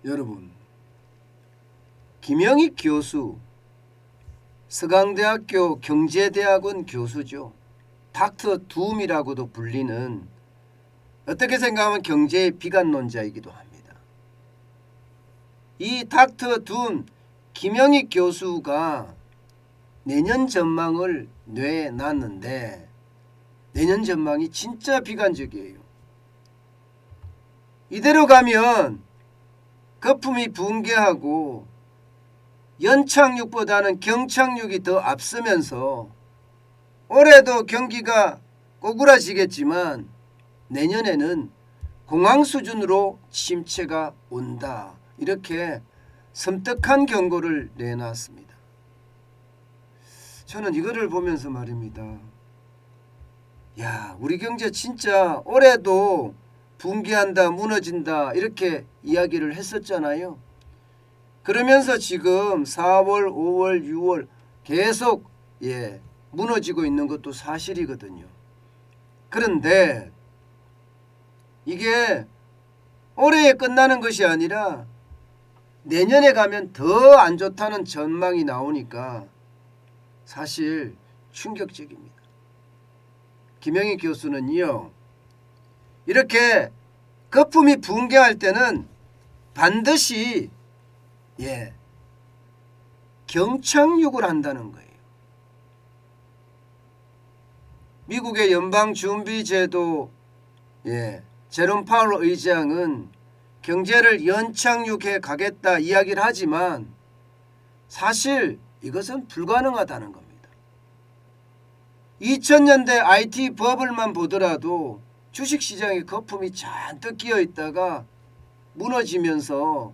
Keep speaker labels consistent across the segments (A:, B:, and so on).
A: 여러분, 김영익 교수, 서강대학교 경제대학원 교수죠. 닥터 둠이라고도 불리는, 어떻게 생각하면 경제의 비관론자이기도 합니다. 이 닥터 둠 김영익 교수가 내년 전망을 내놨는데 내년 전망이 진짜 비관적이에요. 이대로 가면 거품이 붕괴하고 연착륙보다는 경착륙이 더 앞서면서 올해도 경기가 꼬꾸라지겠지만 내년에는 공황 수준으로 침체가 온다. 이렇게 섬뜩한 경고를 내놨습니다. 저는 이거를 보면서 말입니다. 야, 우리 경제 진짜 올해도 붕괴한다, 무너진다 이렇게 이야기를 했었잖아요. 그러면서 지금 4월, 5월, 6월 계속 무너지고 있는 것도 사실이거든요. 그런데 이게 올해에 끝나는 것이 아니라 내년에 가면 더 안 좋다는 전망이 나오니까 사실 충격적입니다. 김영익 교수는요, 이렇게 거품이 붕괴할 때는 반드시 경착륙을 한다는 거예요. 미국의 연방준비제도 제롬 파월 의장은 경제를 연착륙해 가겠다 이야기를 하지만 사실 이것은 불가능하다는 겁니다. 2000년대 IT 버블만 보더라도 주식시장에 거품이 잔뜩 끼어 있다가 무너지면서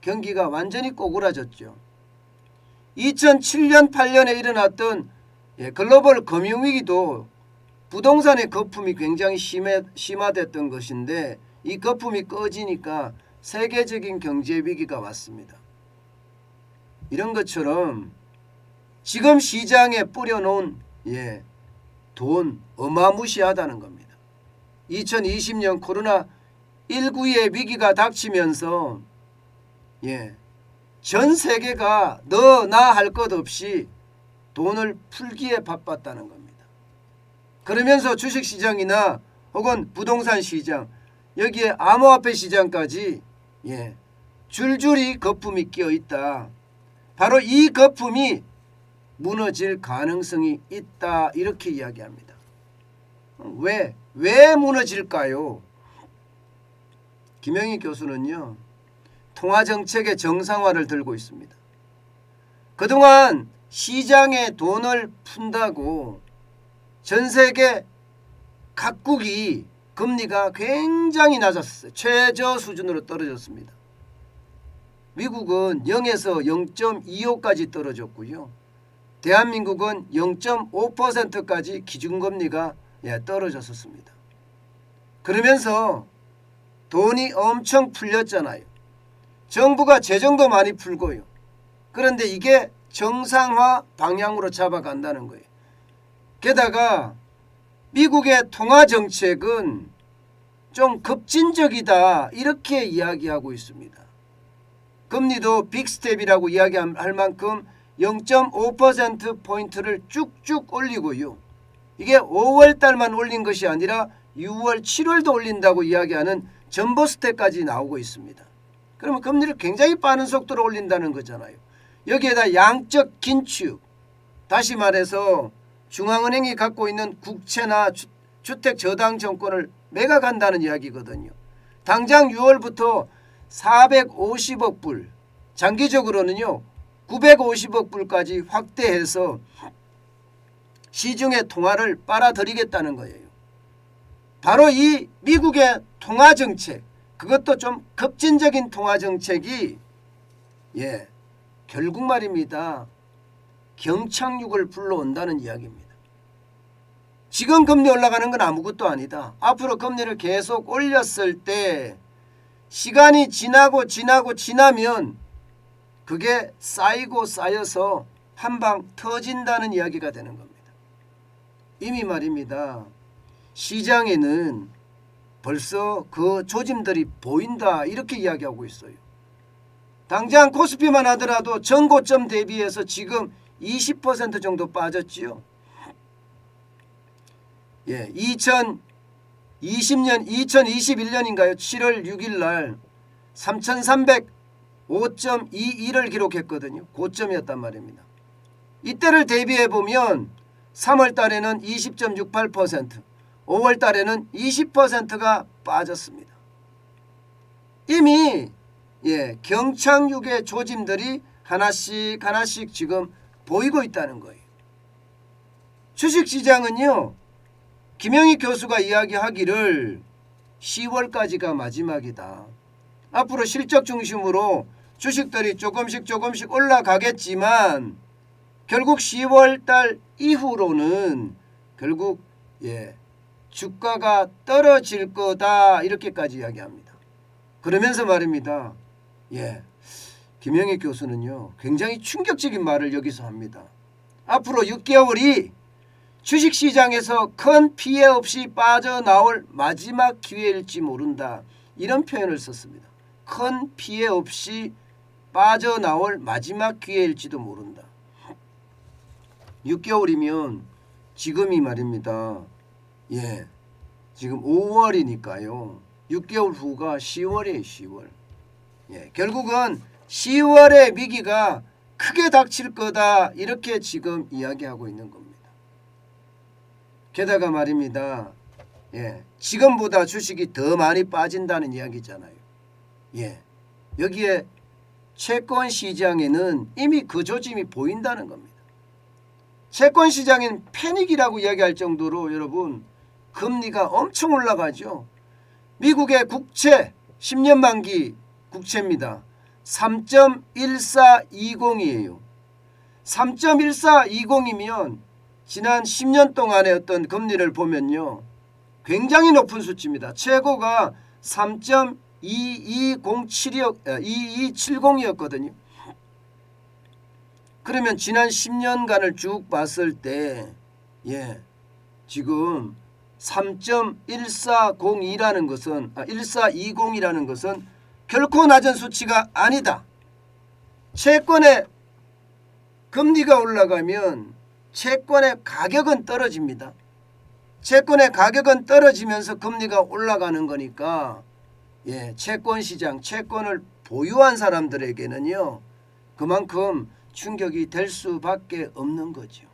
A: 경기가 완전히 꼬꾸라졌죠. 2007년 8년에 일어났던 글로벌 금융위기도 부동산의 거품이 굉장히 심화됐던 것인데 이 거품이 꺼지니까 세계적인 경제 위기가 왔습니다. 이런 것처럼 지금 시장에 뿌려놓은 돈 어마무시하다는 겁니다. 2020년 코로나19의 위기가 닥치면서 전 세계가 너나 할 것 없이 돈을 풀기에 바빴다는 겁니다. 그러면서 주식시장이나 혹은 부동산 시장, 여기에 암호화폐 시장까지 줄줄이 거품이 끼어 있다. 바로 이 거품이 무너질 가능성이 있다. 이렇게 이야기합니다. 왜 무너질까요? 김영익 교수는요, 통화정책의 정상화를 들고 있습니다. 그동안 시장에 돈을 푼다고 전 세계 각국이 금리가 굉장히 낮았어요. 최저 수준으로 떨어졌습니다. 미국은 0에서 0.25까지 떨어졌고요. 대한민국은 0.5%까지 기준금리가 떨어졌었습니다. 그러면서 돈이 엄청 풀렸잖아요. 정부가 재정도 많이 풀고요. 그런데 이게 정상화 방향으로 잡아간다는 거예요. 게다가 미국의 통화정책은 좀 급진적이다 이렇게 이야기하고 있습니다. 금리도 빅스텝이라고 이야기할 만큼 0.5%포인트를 쭉쭉 올리고요. 이게 5월달만 올린 것이 아니라 6월, 7월도 올린다고 이야기하는 전보 스텝까지 나오고 있습니다. 그러면 금리를 굉장히 빠른 속도로 올린다는 거잖아요. 여기에다 양적 긴축, 다시 말해서 중앙은행이 갖고 있는 국채나 주택저당증권을 매각한다는 이야기거든요. 당장 6월부터 450억 불, 장기적으로는요 950억 불까지 확대해서 시중의 통화를 빨아들이겠다는 거예요. 바로 이 미국의 통화정책, 그것도 좀 급진적인 통화정책이 결국 말입니다, 경착륙을 불러온다는 이야기입니다. 지금 금리 올라가는 건 아무것도 아니다. 앞으로 금리를 계속 올렸을 때 시간이 지나면 그게 쌓이고 쌓여서 한방 터진다는 이야기가 되는 겁니다. 이미 말입니다, 시장에는 벌써 그 조짐들이 보인다 이렇게 이야기하고 있어요. 당장 코스피만 하더라도 전고점 대비해서 지금 20% 정도 빠졌지요. 예, 2021년인가요? 7월 6일 날 3,305.22를 기록했거든요. 고점이었단 말입니다. 이때를 대비해 보면 3월 달에는 20.68%, 5월 달에는 20%가 빠졌습니다. 이미 경착륙의 조짐들이 하나씩 지금 보이고 있다는 거예요. 주식시장은요, 김영희 교수가 이야기하기를 10월까지가 마지막이다. 앞으로 실적 중심으로 주식들이 조금씩 올라가겠지만 결국 10월달 이후로는 결국 주가가 떨어질 거다, 이렇게까지 이야기합니다. 그러면서 말입니다. 김영희 교수는요, 굉장히 충격적인 말을 여기서 합니다. 앞으로 6개월이 주식시장에서 큰 피해 없이 빠져나올 마지막 기회일지 모른다, 이런 표현을 썼습니다. 큰 피해 없이 빠져나올 마지막 기회일지도 모른다. 6개월이면 지금이 말입니다. 지금 5월이니까요. 6개월 후가 10월이에요. 10월. 결국은 10월의 위기가 크게 닥칠 거다, 이렇게 지금 이야기하고 있는 겁니다. 게다가 말입니다. 지금보다 주식이 더 많이 빠진다는 이야기잖아요. 여기에 채권 시장에는 이미 그 조짐이 보인다는 겁니다. 채권 시장엔 패닉이라고 이야기할 정도로 여러분, 금리가 엄청 올라가죠. 미국의 국채 10년 만기 국채입니다. 3.1420이에요. 3.1420이면 지난 10년 동안의 어떤 금리를 보면요, 굉장히 높은 수치입니다. 최고가 3.2270이었거든요. 그러면 지난 10년간을 쭉 봤을 때 지금 3.1402라는 것은 1420이라는 것은 결코 낮은 수치가 아니다. 채권의 금리가 올라가면 채권의 가격은 떨어집니다. 채권의 가격은 떨어지면서 금리가 올라가는 거니까 채권 시장, 채권을 보유한 사람들에게는요, 그만큼 충격이 될 수밖에 없는 거죠.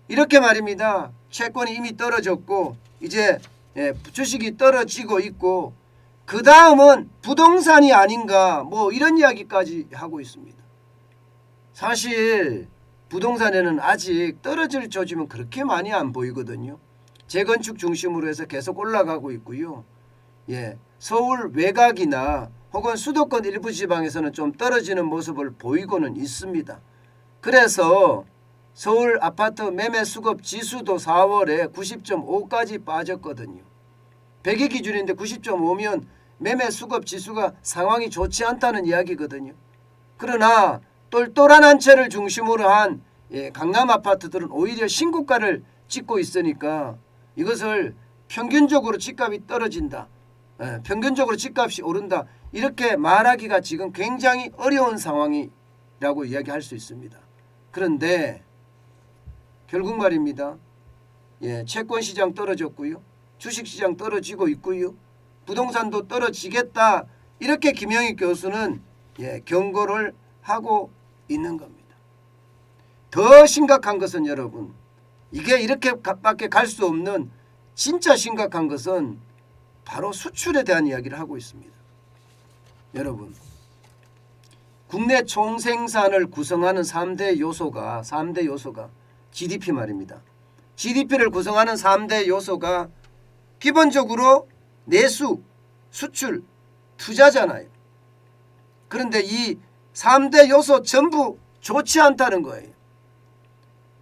A: 이렇게 말입니다. 채권이 이미 떨어졌고 이제 주식이 떨어지고 있고 그 다음은 부동산이 아닌가, 뭐 이런 이야기까지 하고 있습니다. 사실 부동산에는 아직 떨어질 조짐은 그렇게 많이 안 보이거든요. 재건축 중심으로 해서 계속 올라가고 있고요. 서울 외곽이나 혹은 수도권 일부 지방에서는 좀 떨어지는 모습을 보이고는 있습니다. 그래서 서울 아파트 매매 수급 지수도 4월에 90.5까지 빠졌거든요. 100일 기준인데 90.5면 매매 수급 지수가 상황이 좋지 않다는 이야기거든요. 그러나 똘똘한 한 채를 중심으로 한 강남 아파트들은 오히려 신고가를 찍고 있으니까 이것을 평균적으로 집값이 떨어진다, 평균적으로 집값이 오른다, 이렇게 말하기가 지금 굉장히 어려운 상황이라고 이야기할 수 있습니다. 그런데 결국 말입니다. 채권시장 떨어졌고요. 주식시장 떨어지고 있고요. 부동산도 떨어지겠다, 이렇게 김영희 교수는 경고를 하고 있는 겁니다. 더 심각한 것은 여러분, 이게 이렇게밖에 갈 수 없는 진짜 심각한 것은 바로 수출에 대한 이야기를 하고 있습니다. 여러분, 국내 총생산을 구성하는 3대 요소가 GDP 말입니다. GDP를 구성하는 3대 요소가 기본적으로 내수, 수출, 투자잖아요. 그런데 이 3대 요소 전부 좋지 않다는 거예요.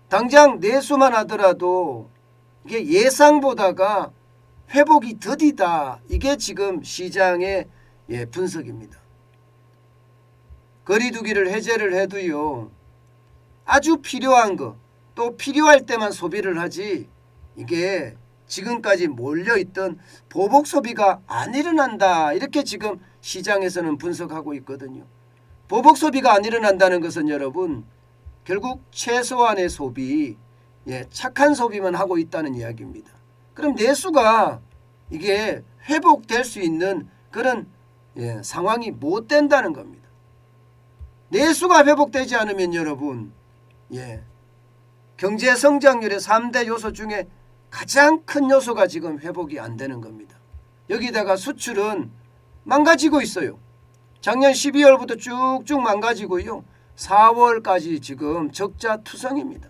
A: 당장 내수만 하더라도 이게 예상보다가 회복이 더디다, 이게 지금 시장의 분석입니다. 거리두기를 해제를 해도요, 아주 필요한 거, 또 필요할 때만 소비를 하지, 이게 지금까지 몰려있던 보복 소비가 안 일어난다. 이렇게 지금 시장에서는 분석하고 있거든요. 보복 소비가 안 일어난다는 것은 여러분 결국 최소한의 소비, 착한 소비만 하고 있다는 이야기입니다. 그럼 내수가 이게 회복될 수 있는 그런 상황이 못 된다는 겁니다. 내수가 회복되지 않으면 여러분 경제 성장률의 3대 요소 중에 가장 큰 요소가 지금 회복이 안 되는 겁니다. 여기다가 수출은 망가지고 있어요. 작년 12월부터 쭉쭉 망가지고요. 4월까지 지금 적자투성입니다.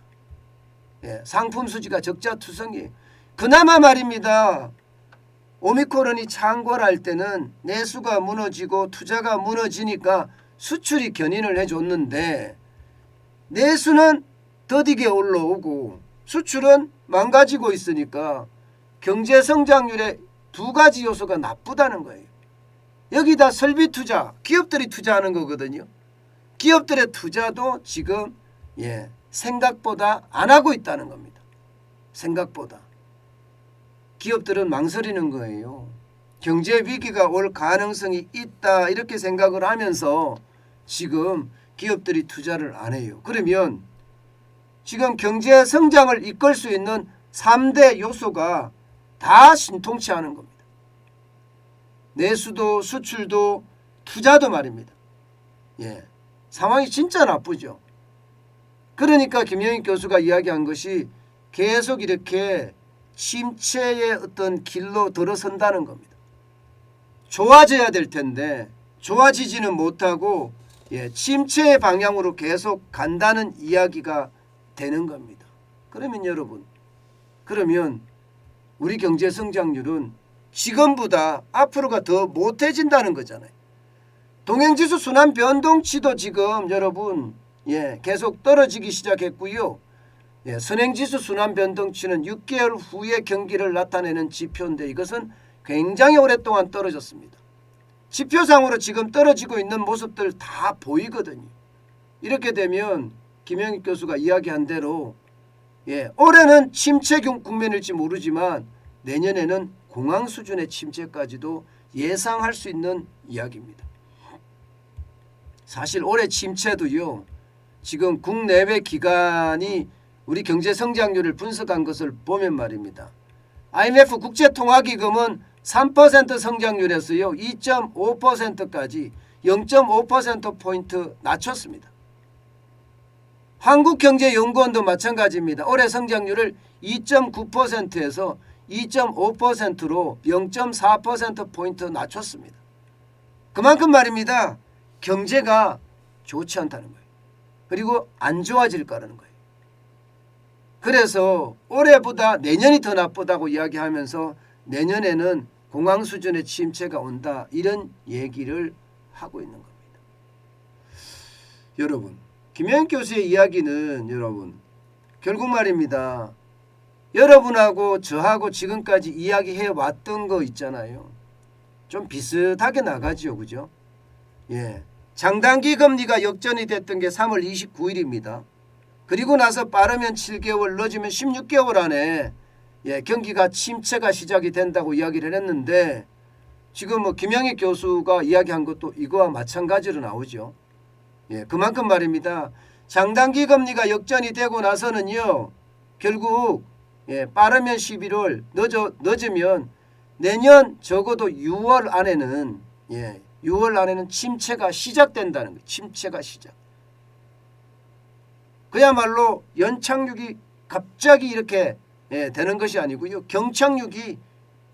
A: 상품 수지가 적자투성이에요. 그나마 말입니다. 오미크론이 창궐할 때는 내수가 무너지고 투자가 무너지니까 수출이 견인을 해줬는데 내수는 더디게 올라오고 수출은 망가지고 있으니까 경제 성장률의 두 가지 요소가 나쁘다는 거예요. 여기다 설비 투자, 기업들이 투자하는 거거든요. 기업들의 투자도 지금 생각보다 안 하고 있다는 겁니다. 생각보다. 기업들은 망설이는 거예요. 경제 위기가 올 가능성이 있다 이렇게 생각을 하면서 지금 기업들이 투자를 안 해요. 그러면 지금 경제 성장을 이끌 수 있는 3대 요소가 다 신통치 않은 겁니다. 내수도 수출도 투자도 말입니다. 상황이 진짜 나쁘죠. 그러니까 김영익 교수가 이야기한 것이 계속 이렇게 침체의 어떤 길로 들어선다는 겁니다. 좋아져야 될 텐데 좋아지지는 못하고 침체의 방향으로 계속 간다는 이야기가 되는 겁니다. 그러면 여러분, 우리 경제 성장률은 지금보다 앞으로가 더 못해진다는 거잖아요. 동행지수 순환 변동치도 지금 여러분 계속 떨어지기 시작했고요. 선행지수 순환 변동치는 6개월 후의 경기를 나타내는 지표인데 이것은 굉장히 오랫동안 떨어졌습니다. 지표상으로 지금 떨어지고 있는 모습들 다 보이거든요. 이렇게 되면 김영익 교수가 이야기한 대로 올해는 침체 국면일지 모르지만 내년에는 공황 수준의 침체까지도 예상할 수 있는 이야기입니다. 사실 올해 침체도요. 지금 국내외 기관이 우리 경제 성장률을 분석한 것을 보면 말입니다. IMF 국제통화기금은 3% 성장률에서요. 2.5%까지 0.5%포인트 낮췄습니다. 한국경제연구원도 마찬가지입니다. 올해 성장률을 2.9%에서 2.5%로 0.4%포인트 낮췄습니다. 그만큼 말입니다. 경제가 좋지 않다는 거예요. 그리고 안 좋아질 거라는 거예요. 그래서 올해보다 내년이 더 나쁘다고 이야기하면서 내년에는 공황 수준의 침체가 온다 이런 얘기를 하고 있는 겁니다. 여러분, 김영익 교수의 이야기는 여러분 결국 말입니다. 여러분하고 저하고 지금까지 이야기해 왔던 거 있잖아요. 좀 비슷하게 나가죠. 그죠? 장단기 금리가 역전이 됐던 게 3월 29일입니다. 그리고 나서 빠르면 7개월 늦으면 16개월 안에 경기가 침체가 시작이 된다고 이야기를 했는데 지금 김영익 교수가 이야기한 것도 이거와 마찬가지로 나오죠. 그만큼 말입니다. 장단기 금리가 역전이 되고 나서는요. 결국 빠르면 11월 늦으면 내년 적어도 6월 안에는 6월 안에는 침체가 시작된다는 거예요. 침체가 시작. 그야말로 연착륙이 갑자기 이렇게 되는 것이 아니고요. 경착륙이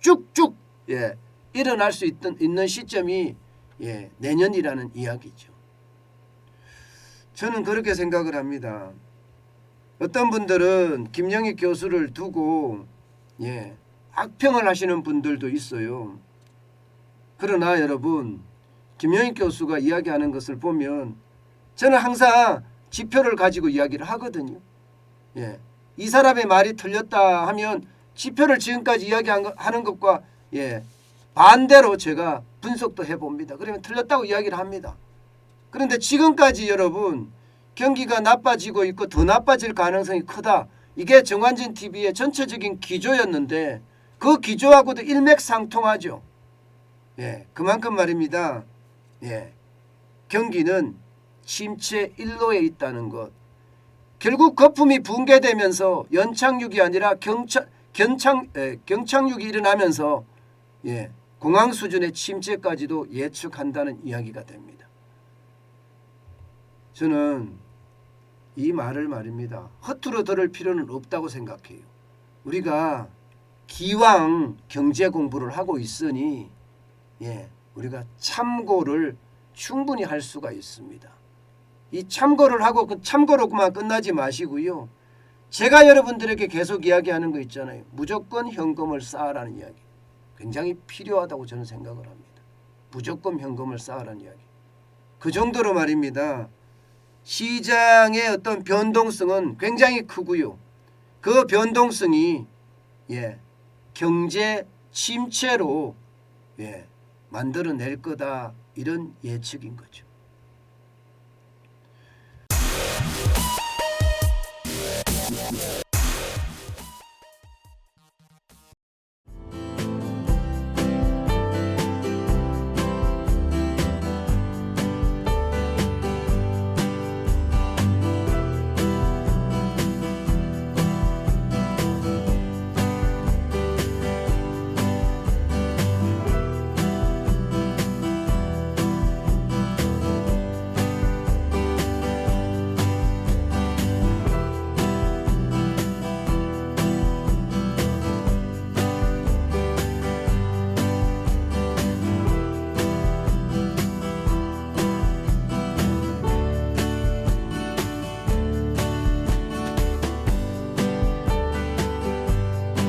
A: 쭉쭉 일어날 수 있는 시점이 내년이라는 이야기죠. 저는 그렇게 생각을 합니다. 어떤 분들은 김영익 교수를 두고 악평을 하시는 분들도 있어요. 그러나 여러분 김영익 교수가 이야기하는 것을 보면 저는 항상 지표를 가지고 이야기를 하거든요. 이 사람의 말이 틀렸다 하면 지표를 지금까지 이야기하는 것과 반대로 제가 분석도 해봅니다. 그러면 틀렸다고 이야기를 합니다. 그런데 지금까지 여러분 경기가 나빠지고 있고 더 나빠질 가능성이 크다. 이게 정관진 TV의 전체적인 기조였는데 그 기조하고도 일맥상통하죠. 예, 그만큼 말입니다. 예, 경기는 침체 일로에 있다는 것. 결국 거품이 붕괴되면서 연착륙이 아니라 경착륙이 일어나면서 예, 공황 수준의 침체까지도 예측한다는 이야기가 됩니다. 저는 이 말을 말입니다. 허투루 들을 필요는 없다고 생각해요. 우리가 기왕 경제 공부를 하고 있으니 예, 우리가 참고를 충분히 할 수가 있습니다. 이 참고를 하고 그 참고로만 끝나지 마시고요. 제가 여러분들에게 계속 이야기하는 거 있잖아요. 무조건 현금을 쌓아라는 이야기. 굉장히 필요하다고 저는 생각을 합니다. 무조건 현금을 쌓아라는 이야기. 그 정도로 말입니다. 시장의 어떤 변동성은 굉장히 크고요. 그 변동성이 예, 경제 침체로 예, 만들어낼 거다 이런 예측인 거죠.